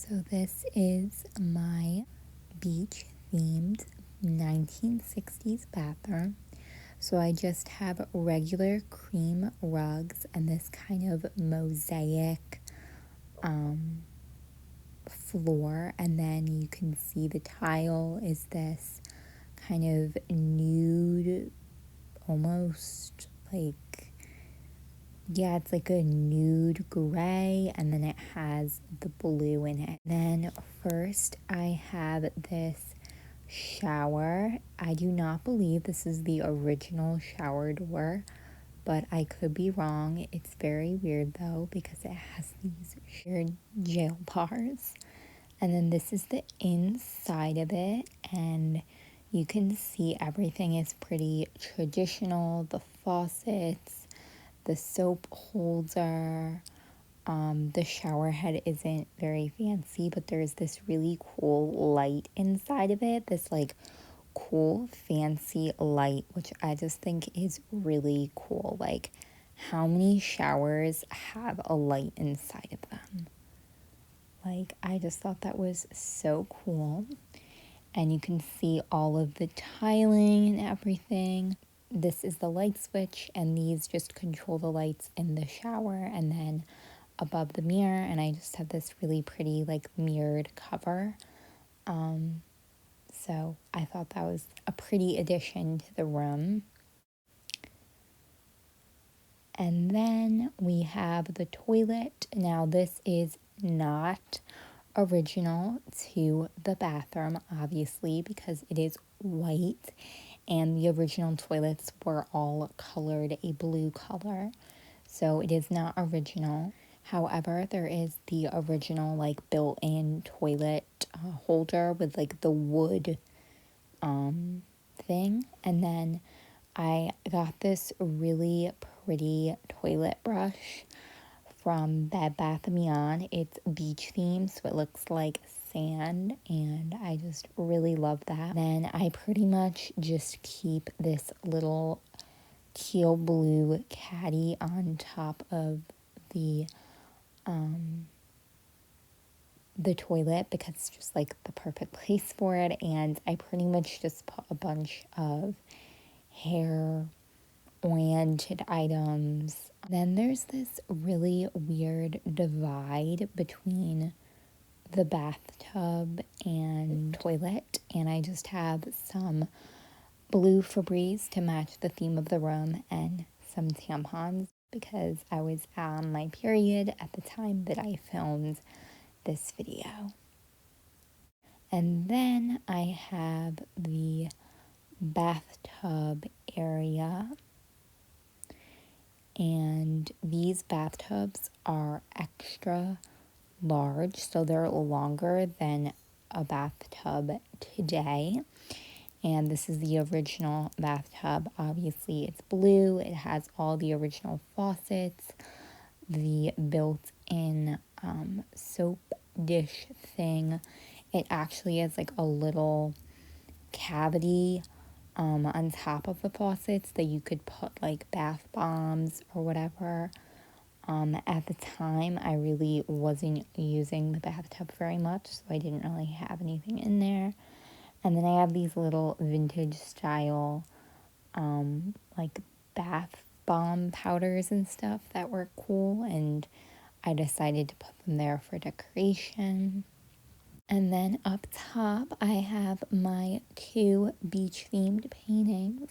So this is my beach-themed 1960s bathroom. So I just have regular cream rugs and this kind of mosaic floor, and then you can see the tile is this kind of nude, almost like, yeah, it's like a nude gray, and then it has the blue in it. Then first I have this shower. I do not believe this is the original shower door, but I could be wrong. It's very weird though because it has these shared jail bars. And then this is the inside of it, and you can see everything is pretty traditional. The faucets, the soap holder, the shower head isn't very fancy, but there's this really cool light inside of it. This like cool fancy light, which I just think is really cool. Like, how many showers have a light inside of them? Like, I just thought that was so cool. And you can see all of the tiling and everything. This is the light switch, and these just control the lights in the shower and then above the mirror. And I just have this really pretty like mirrored cover. So I thought that was a pretty addition to the room. And then we have the toilet. Now this is not original to the bathroom, obviously, because it is white, and the original toilets were all colored a blue color. So it is not original. However, there is the original like built-in toilet holder with like the wood thing. And then I got this really pretty toilet brush from Bed Bath & Beyond. It's beach themed, so it looks like sand, and I just really love that. Then I pretty much just keep this little teal blue caddy on top of the toilet because it's just like the perfect place for it, and I pretty much just put a bunch of hair oriented items. Then there's this really weird divide between the bathtub and toilet, and I just have some blue Febreze to match the theme of the room and some tampons because I was on my period at the time that I filmed this video. And then I have the bathtub area, and these bathtubs are extra large, so they're longer than a bathtub today. And this is the original bathtub. Obviously it's blue, it has all the original faucets, the built-in soap dish thing. It actually has like a little cavity on top of the faucets that you could put like bath bombs or whatever. At the time, I really wasn't using the bathtub very much, so I didn't really have anything in there. And then I have these little vintage style like bath bomb powders and stuff that were cool, and I decided to put them there for decoration. And then up top, I have my two beach-themed paintings.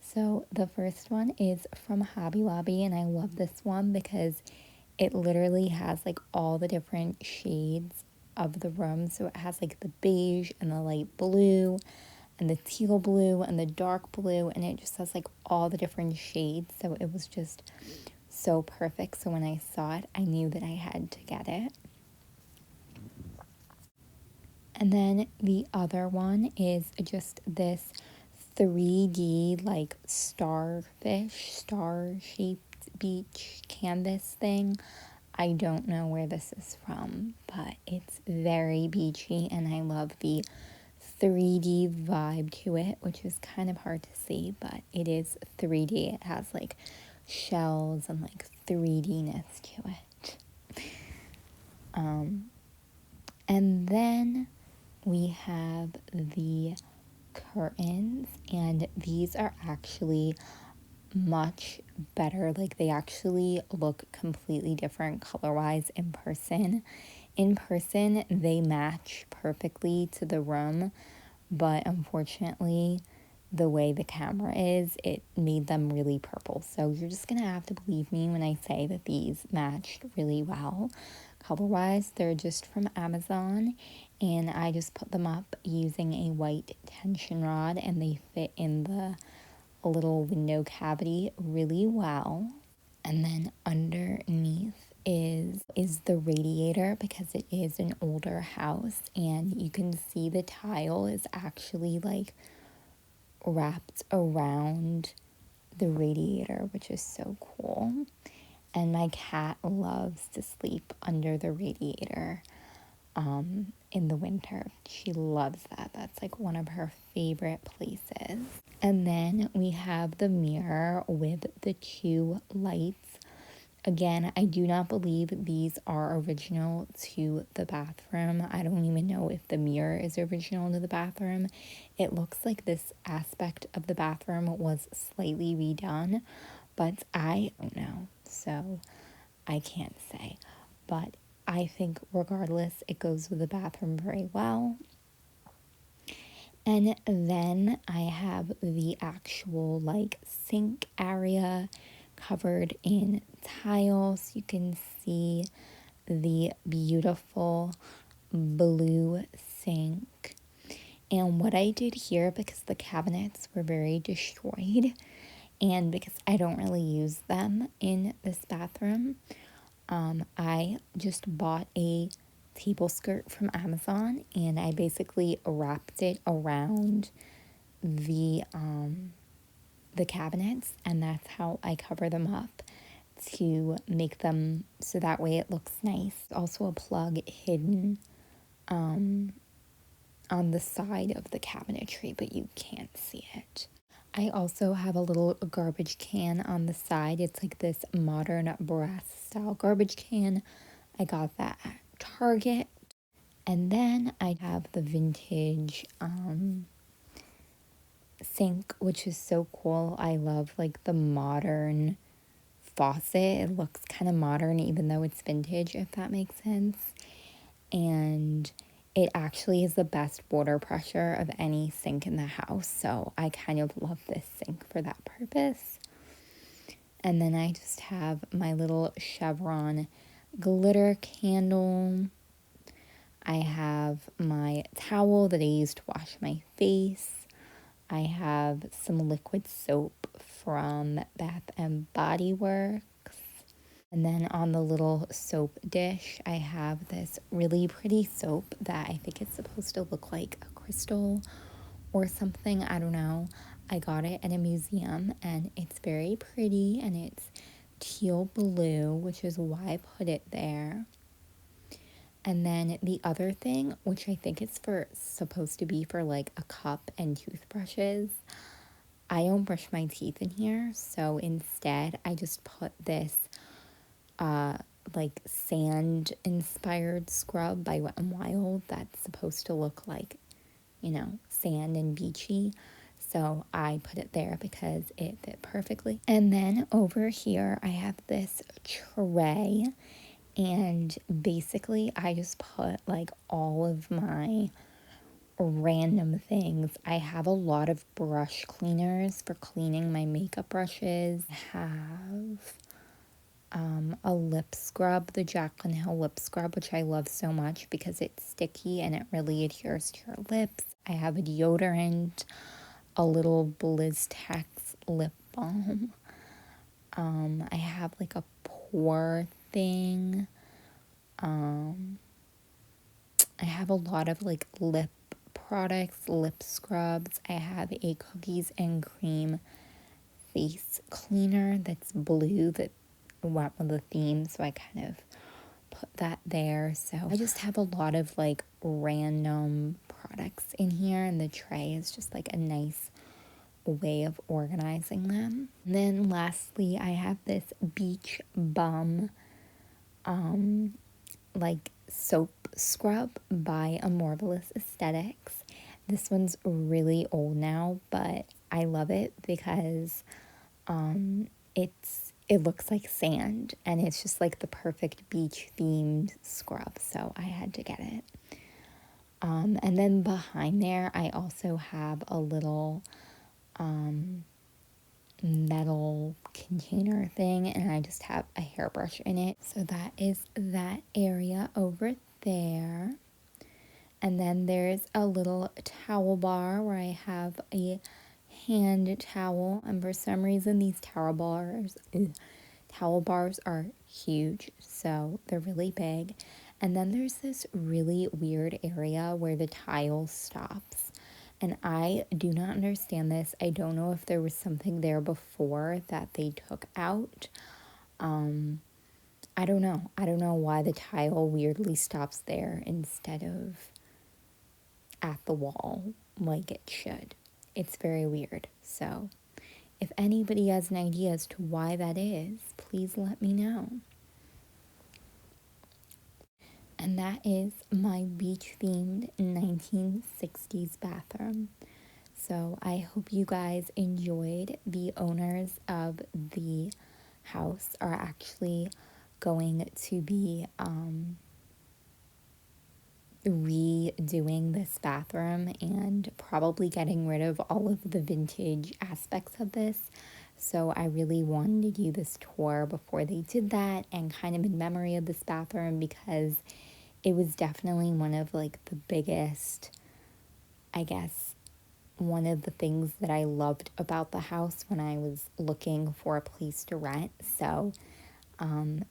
So the first one is from Hobby Lobby, and I love this one because it literally has like all the different shades of the room. So it has like the beige and the light blue and the teal blue and the dark blue, and it just has like all the different shades. So it was just so perfect. So when I saw it, I knew that I had to get it. And then the other one is just this 3D like starfish, star-shaped beach canvas thing. I don't know where this is from, but it's very beachy, and I love the 3D vibe to it, which is kind of hard to see, but it is 3D. It has like shells and like 3D-ness to it. And then we have the curtains, and these are actually much better. Like, they actually look completely different color-wise in person. In person, they match perfectly to the room, but unfortunately, the way the camera is, it made them really purple. So you're just gonna have to believe me when I say that these matched really well. Color-wise, they're just from Amazon, and I just put them up using a white tension rod, and they fit in the little window cavity really well. And then underneath is the radiator, because it is an older house, and you can see the tile is actually like wrapped around the radiator, which is so cool. And my cat loves to sleep under the radiator in the winter. She loves that. That's like one of her favorite places. And then we have the mirror with the two lights. Again, I do not believe these are original to the bathroom. I don't even know if the mirror is original to the bathroom. It looks like this aspect of the bathroom was slightly redone, but I don't know, so I can't say. But I think regardless, it goes with the bathroom very well. And then I have the actual like sink area covered in tiles. You can see the beautiful blue sink. And what I did here, because the cabinets were very destroyed and because I don't really use them in this bathroom, I just bought a table skirt from Amazon, and I basically wrapped it around the cabinets, and that's how I cover them up to make them so that way it looks nice. Also a plug hidden on the side of the cabinetry, but you can't see it. I also have a little garbage can on the side. It's like this modern brass style garbage can. I got that at Target. And then I have the vintage sink, which is so cool. I love like the modern faucet. It looks kind of modern even though it's vintage, if that makes sense. And it actually is the best water pressure of any sink in the house. So I kind of love this sink for that purpose. And then I just have my little chevron glitter candle. I have my towel that I use to wash my face. I have some liquid soap from Bath and Body Works. And then on the little soap dish, I have this really pretty soap that I think it's supposed to look like a crystal or something. I don't know. I got it at a museum, and it's very pretty, and it's teal blue, which is why I put it there. And then the other thing, which I think is supposed to be for like a cup and toothbrushes, I don't brush my teeth in here, so instead I just put this like sand inspired scrub by Wet n Wild that's supposed to look like, you know, sand and beachy. So I put it there because it fit perfectly. And then over here I have this tray, and basically I just put like all of my random things. I have a lot of brush cleaners for cleaning my makeup brushes. I have a lip scrub, the Jaclyn Hill lip scrub, which I love so much because it's sticky and it really adheres to your lips. I have a deodorant, a little Blistex lip balm. I have like a pore thing. I have a lot of like lip products, lip scrubs. I have a cookies and cream face cleaner that's blue that went with the theme, so I kind of put that there. So I just have a lot of like random products in here, and the tray is just like a nice way of organizing them. And then lastly, I have this Beach Bum like soap scrub by A Marvelous Aesthetics. This one's really old now, but I love it because it looks like sand and it's just like the perfect beach themed scrub, so I had to get it. And then behind there, I also have a little metal container thing, and I just have a hairbrush in it. So that is that area over there. And then there's a little towel bar where I have a hand towel, and for some reason these towel bars are huge, so they're really big. And then there's this really weird area where the tile stops, and I do not understand this. I don't know if there was something there before that they took out. I don't know. I don't know why the tile weirdly stops there instead of at the wall like it should. It's very weird. So if anybody has an idea as to why that is, please let me know. And that is my beach themed 1960s bathroom. So I hope you guys enjoyed. The owners of the house are actually going to be redoing this bathroom and probably getting rid of all of the vintage aspects of this. So I really wanted to do this tour before they did that, and kind of in memory of this bathroom, because it was definitely one of like the biggest, I guess, one of the things that I loved about the house when I was looking for a place to rent. So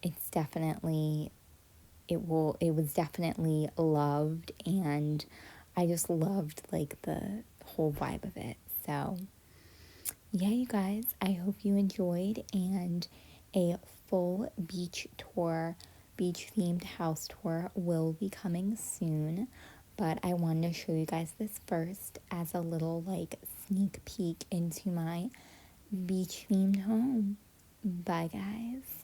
it's definitely, it was definitely loved, and I just loved like the whole vibe of it. So yeah, you guys, I hope you enjoyed, and a full beach tour, beach themed house tour will be coming soon. But I wanted to show you guys this first as a little like sneak peek into my beach themed home. Bye, guys.